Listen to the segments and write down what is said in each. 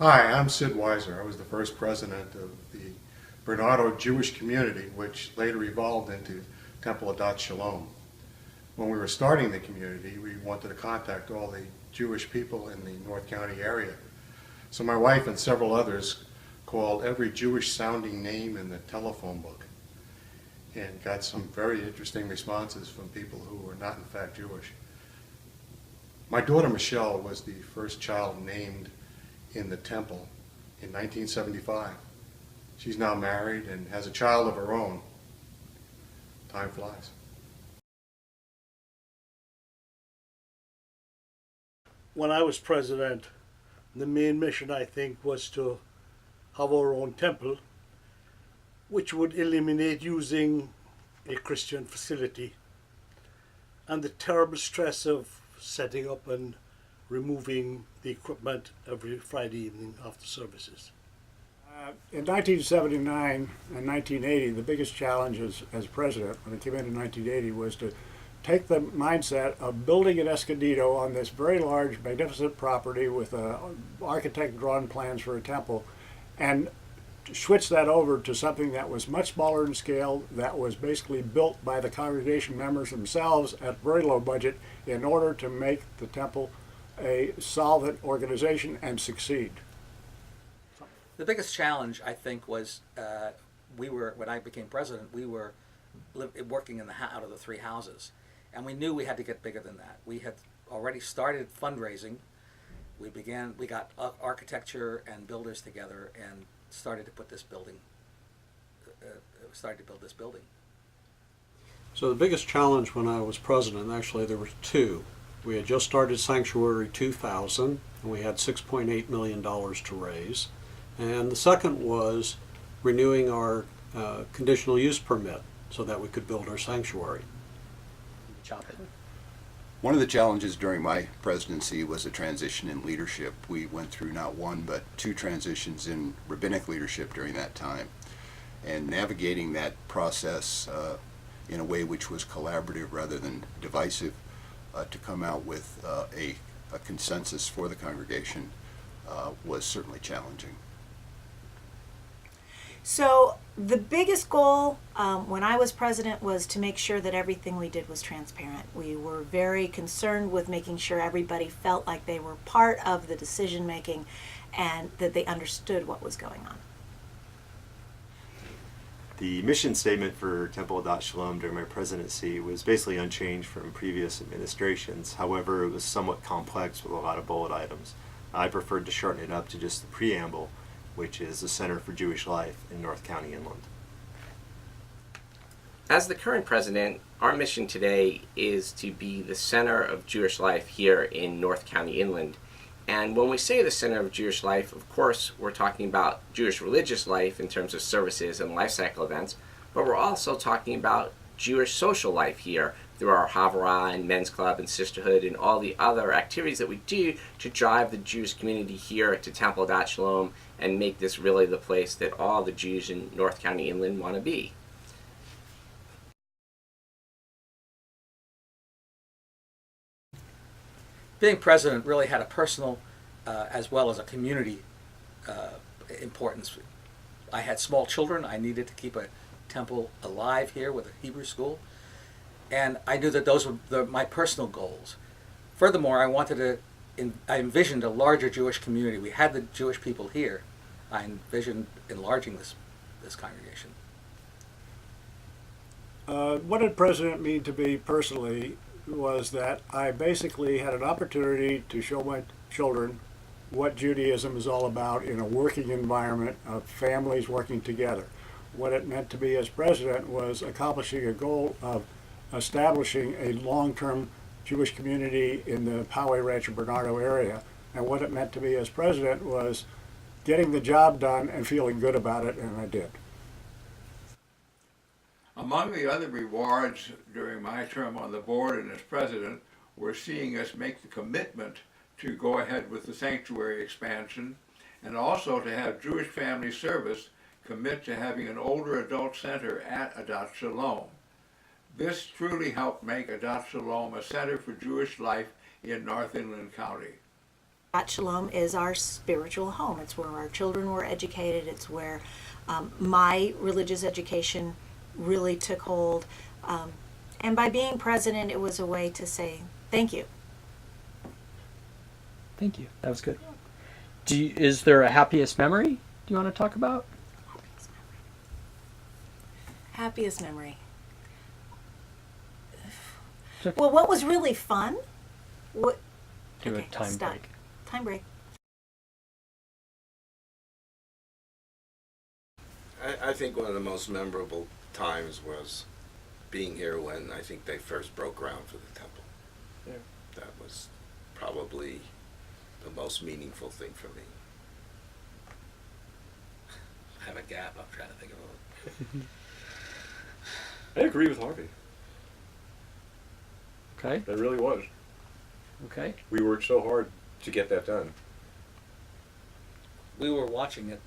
Hi, I'm Sid Weiser. I was the first president of the Bernardo Jewish community, which later evolved into Temple Adat Shalom. When we were starting the community, we wanted to contact all the Jewish people in the North County area. So my wife and several others called every Jewish sounding name in the telephone book and got some very interesting responses from people who were not in fact Jewish. My daughter Michelle was the first child named in the temple in 1975. She's now married and has a child of her own. Time flies. When I was president, the main mission, I think, was to have our own temple, which would eliminate using a Christian facility and the terrible stress of setting up and removing the equipment every Friday evening after services. In 1979 and 1980, the biggest challenge as president, when I came in 1980, was to take the mindset of building an Escondido on this very large, magnificent property with architect-drawn plans for a temple, and switch that over to something that was much smaller in scale, that was basically built by the congregation members themselves at very low budget in order to make the temple a solvent organization and succeed. The biggest challenge, I think, was when I became president, we were working out of the three houses. And we knew we had to get bigger than that. We had already started fundraising. We got architecture and builders together and started to put this building, started to build this building. So the biggest challenge when I was president, actually there were two. We had just started Sanctuary 2000, and we had $6.8 million to raise. And the second was renewing our conditional use permit so that we could build our sanctuary. Chop it. One of the challenges during my presidency was a transition in leadership. We went through not one but two transitions in rabbinic leadership during that time. And navigating that process in a way which was collaborative rather than divisive to come out with a consensus for the congregation was certainly challenging. So the biggest goal when I was president was to make sure that everything we did was transparent. We were very concerned with making sure everybody felt like they were part of the decision making and that they understood what was going on. The mission statement for Temple Adat Shalom during my presidency was basically unchanged from previous administrations. However, it was somewhat complex with a lot of bullet items. I preferred to shorten it up to just the preamble, which is the Center for Jewish Life in North County Inland. As the current president, our mission today is to be the center of Jewish life here in North County Inland. And when we say the center of Jewish life, of course, we're talking about Jewish religious life in terms of services and life cycle events, but we're also talking about Jewish social life here through our Havurah and Men's Club and Sisterhood and all the other activities that we do to drive the Jewish community here to Temple Adat Shalom and make this really the place that all the Jews in North County Inland want to be. Being president really had a personal as well as a community importance. I had small children. I needed to keep a temple alive here with a Hebrew school. And I knew that those were my personal goals. Furthermore, I envisioned a larger Jewish community. We had the Jewish people here. I envisioned enlarging this congregation. What did president mean to me personally was that I basically had an opportunity to show my children what Judaism is all about in a working environment of families working together. What it meant to me as president was accomplishing a goal of establishing a long-term Jewish community in the Poway, Rancho Bernardo area. And what it meant to me as president was getting the job done and feeling good about it, and I did. Among the other rewards during my term on the board and as president were seeing us make the commitment to go ahead with the sanctuary expansion and also to have Jewish Family Service commit to having an older adult center at Adat Shalom. This truly helped make Adat Shalom a center for Jewish life in North Inland County. Shalom is our spiritual home. It's where our children were educated. It's where my religious education really took hold. And by being president, it was a way to say thank you. Thank you. That was good. Is there a happiest memory you want to talk about? Happiest memory. Sure. Well, what was really fun? What? Do a time stop. break. Time break. I think one of the most memorable times was being here when I think they first broke ground for the temple. Yeah. That was probably the most meaningful thing for me. I have a gap. I'm trying to think of it. I agree with Harvey. Okay. That really was. Okay. We worked so hard to get that done. We were watching it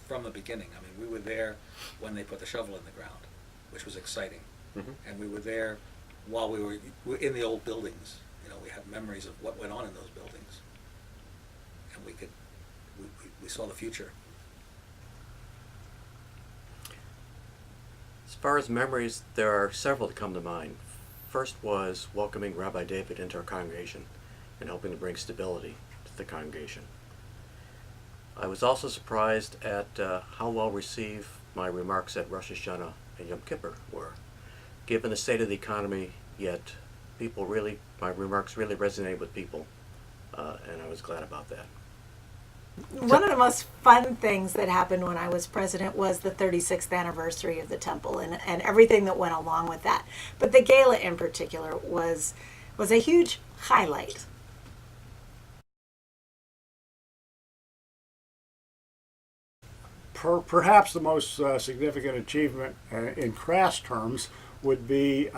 from the beginning. I mean, we were there when they put the shovel in the ground, which was exciting. Mhm. And we were there while we were in the old buildings. You know, we have memories of what went on in those buildings. And we saw the future. As far as memories, there are several that come to mind. First was welcoming Rabbi David into our congregation and helping to bring stability to the congregation. I was also surprised at how well received my remarks at Rosh Hashanah and Yom Kippur were. Given the state of the economy, yet my remarks really resonated with people, and I was glad about that. One of the most fun things that happened when I was president was the 36th anniversary of the temple and everything that went along with that. But the gala in particular was a huge highlight. Perhaps the most significant achievement in crass terms would be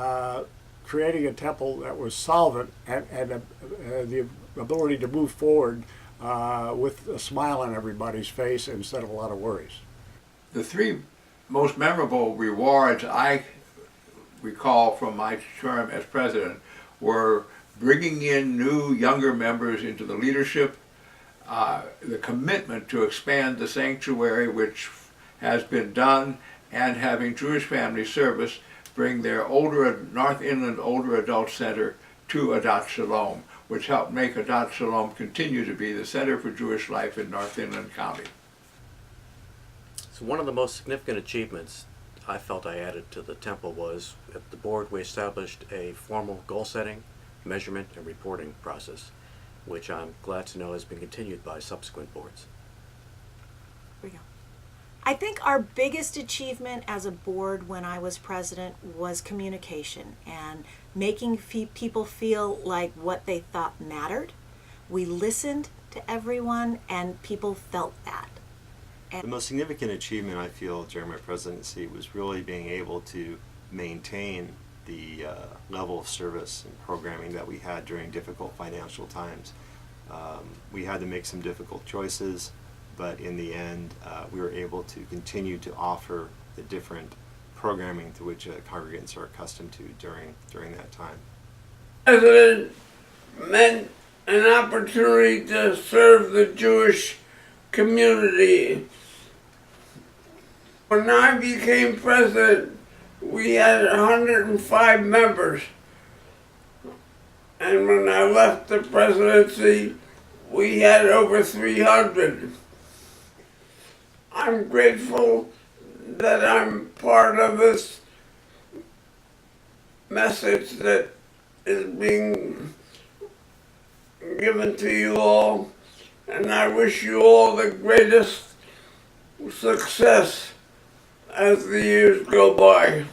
creating a temple that was solvent and the ability to move forward with a smile on everybody's face instead of a lot of worries. The three most memorable rewards I recall from my term as president were bringing in new, younger members into the leadership, the commitment to expand the sanctuary, which has been done, and having Jewish Family Service bring their North Inland Older Adult Center to Adat Shalom, which helped make Adat Shalom continue to be the center for Jewish life in North Inland County. So one of the most significant achievements I felt I added to the temple was at the board we established a formal goal setting, measurement, and reporting process, which I'm glad to know has been continued by subsequent boards. Here we go. I think our biggest achievement as a board when I was president was communication and making people feel like what they thought mattered. We listened to everyone and people felt that. The most significant achievement I feel during my presidency was really being able to maintain the level of service and programming that we had during difficult financial times. We had to make some difficult choices, but in the end we were able to continue to offer the different programming to which congregants are accustomed to during that time. President meant an opportunity to serve the Jewish community. When I became president, we had 105 members. And when I left the presidency, we had over 300. I'm grateful that I'm part of this message that is being given to you all, and I wish you all the greatest success as the years go by.